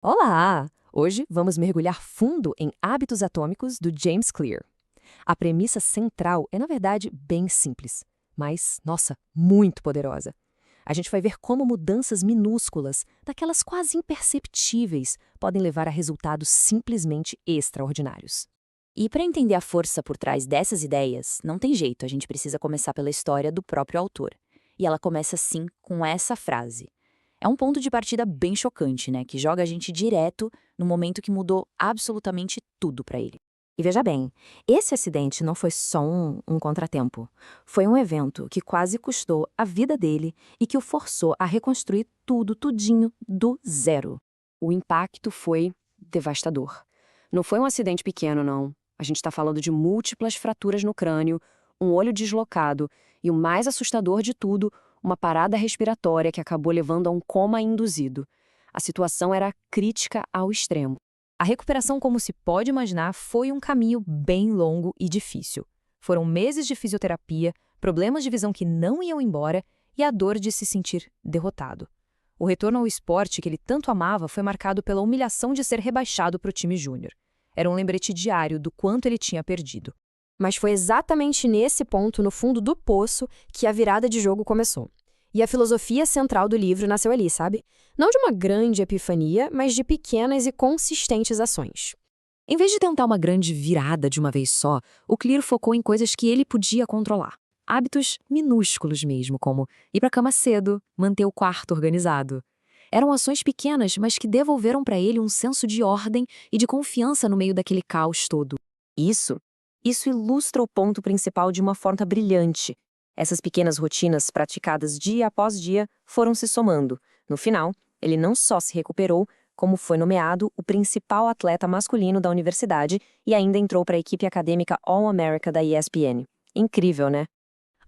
Olá! Hoje vamos mergulhar fundo em Hábitos Atômicos do James Clear. A premissa central é, na verdade, bem simples, mas, nossa, muito poderosa. A gente vai ver como mudanças minúsculas, daquelas quase imperceptíveis, podem levar a resultados simplesmente extraordinários. E para entender a força por trás dessas ideias, não tem jeito, a gente precisa começar pela história do próprio autor. E ela começa assim com essa frase. É um ponto de partida bem chocante, né, que joga a gente direto no momento que mudou absolutamente tudo para ele. E veja bem, esse acidente não foi só um contratempo. Foi um evento que quase custou a vida dele e que o forçou a reconstruir tudo, tudinho, do zero. O impacto foi devastador. Não foi um acidente pequeno, não. A gente está falando de múltiplas fraturas no crânio, um olho deslocado e, o mais assustador de tudo, uma parada respiratória que acabou levando a um coma induzido. A situação era crítica ao extremo. A recuperação, como se pode imaginar, foi um caminho bem longo e difícil. Foram meses de fisioterapia, problemas de visão que não iam embora e a dor de se sentir derrotado. O retorno ao esporte que ele tanto amava foi marcado pela humilhação de ser rebaixado para o time júnior. Era um lembrete diário do quanto ele tinha perdido. Mas foi exatamente nesse ponto, no fundo do poço, que a virada de jogo começou. E a filosofia central do livro nasceu ali, sabe? Não de uma grande epifania, mas de pequenas e consistentes ações. Em vez de tentar uma grande virada de uma vez só, o Clear focou em coisas que ele podia controlar. Hábitos minúsculos mesmo, como ir para a cama cedo, manter o quarto organizado. Eram ações pequenas, mas que devolveram para ele um senso de ordem e de confiança no meio daquele caos todo. Isso ilustra o ponto principal de uma forma brilhante. Essas pequenas rotinas praticadas dia após dia foram se somando. No final, ele não só se recuperou, como foi nomeado o principal atleta masculino da universidade e ainda entrou para a equipe acadêmica All-America da ESPN. Incrível, né?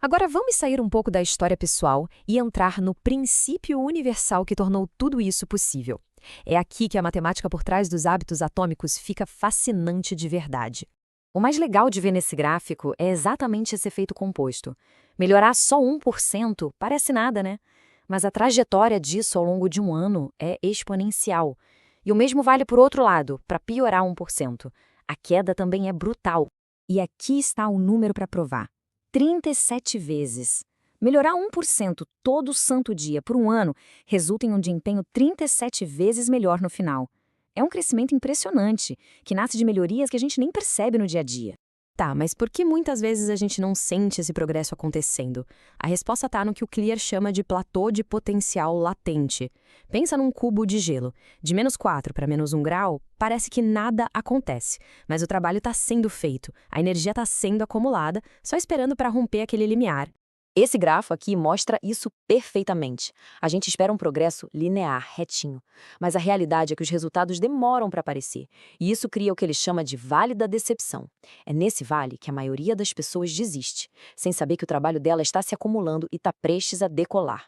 Agora vamos sair um pouco da história pessoal e entrar no princípio universal que tornou tudo isso possível. É aqui que a matemática por trás dos hábitos atômicos fica fascinante de verdade. O mais legal de ver nesse gráfico é exatamente esse efeito composto. Melhorar só 1% parece nada, né? Mas a trajetória disso ao longo de um ano é exponencial. E o mesmo vale por outro lado, para piorar 1%. A queda também é brutal. E aqui está o número para provar. 37 vezes. Melhorar 1% todo santo dia por um ano resulta em um desempenho 37 vezes melhor no final. É um crescimento impressionante, que nasce de melhorias que a gente nem percebe no dia a dia. Tá, mas por que muitas vezes a gente não sente esse progresso acontecendo? A resposta está no que o Clear chama de platô de potencial latente. Pensa num cubo de gelo. De -4 para -1 grau, parece que nada acontece. Mas o trabalho está sendo feito, a energia está sendo acumulada, só esperando para romper aquele limiar. Esse grafo aqui mostra isso perfeitamente. A gente espera um progresso linear, retinho. Mas a realidade é que os resultados demoram para aparecer. E isso cria o que ele chama de vale da decepção. É nesse vale que a maioria das pessoas desiste, sem saber que o trabalho dela está se acumulando e está prestes a decolar.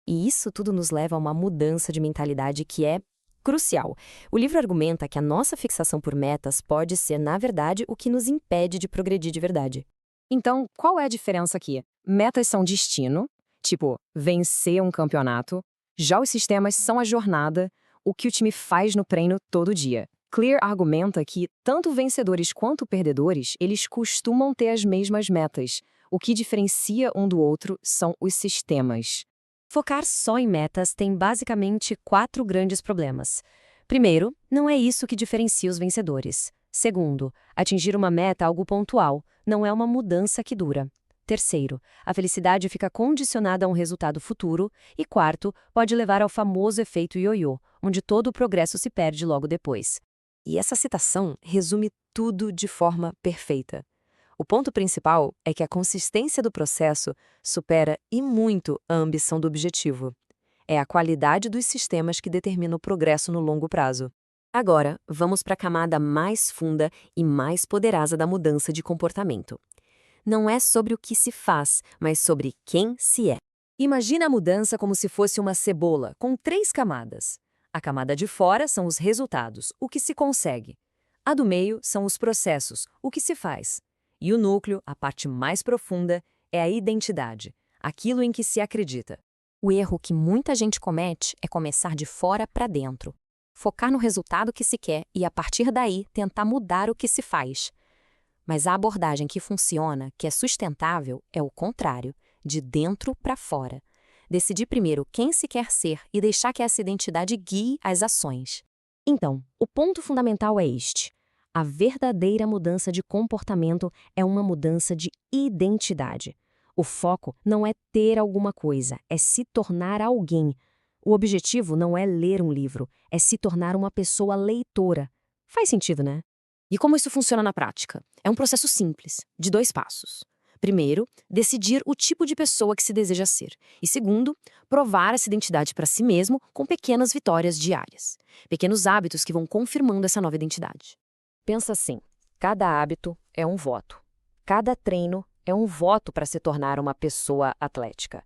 E isso tudo nos leva a uma mudança de mentalidade que é crucial. O livro argumenta que a nossa fixação por metas pode ser, na verdade, o que nos impede de progredir de verdade. Então, qual é a diferença aqui? Metas são destino, tipo, vencer um campeonato. Já os sistemas são a jornada, o que o time faz no treino todo dia. Clear argumenta que, tanto vencedores quanto perdedores, eles costumam ter as mesmas metas. O que diferencia um do outro são os sistemas. Focar só em metas tem basicamente 4 grandes problemas. Primeiro, não é isso que diferencia os vencedores. Segundo, atingir uma meta é algo pontual, não é uma mudança que dura. Terceiro, a felicidade fica condicionada a um resultado futuro. E quarto, pode levar ao famoso efeito ioiô, onde todo o progresso se perde logo depois. E essa citação resume tudo de forma perfeita. O ponto principal é que a consistência do processo supera e muito a ambição do objetivo. É a qualidade dos sistemas que determina o progresso no longo prazo. Agora, vamos para a camada mais funda e mais poderosa da mudança de comportamento. Não é sobre o que se faz, mas sobre quem se é. Imagina a mudança como se fosse uma cebola, com 3 camadas. A camada de fora são os resultados, o que se consegue. A do meio são os processos, o que se faz. E o núcleo, a parte mais profunda, é a identidade, aquilo em que se acredita. O erro que muita gente comete é começar de fora para dentro. focar no resultado que se quer e, a partir daí, tentar mudar o que se faz. Mas a abordagem que funciona, que é sustentável, é o contrário, de dentro para fora. Decidir primeiro quem se quer ser e deixar que essa identidade guie as ações. Então, o ponto fundamental é este. A verdadeira mudança de comportamento é uma mudança de identidade. O foco não é ter alguma coisa, é se tornar alguém. O objetivo não é ler um livro, é se tornar uma pessoa leitora. Faz sentido, né? E como isso funciona na prática? É um processo simples, de 2 passos. Primeiro, decidir o tipo de pessoa que se deseja ser. E segundo, provar essa identidade para si mesmo com pequenas vitórias diárias. Pequenos hábitos que vão confirmando essa nova identidade. Pensa assim, cada hábito é um voto. Cada treino é um voto para se tornar uma pessoa atlética.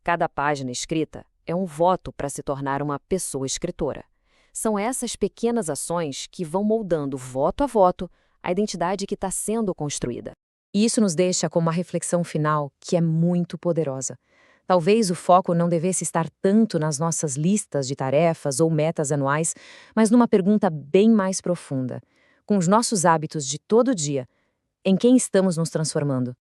Cada página escrita é um voto para se tornar uma pessoa escritora. São essas pequenas ações que vão moldando voto a voto a identidade que está sendo construída. E isso nos deixa com uma reflexão final que é muito poderosa. Talvez o foco não devesse estar tanto nas nossas listas de tarefas ou metas anuais, mas numa pergunta bem mais profunda. Com os nossos hábitos de todo dia, em quem estamos nos transformando?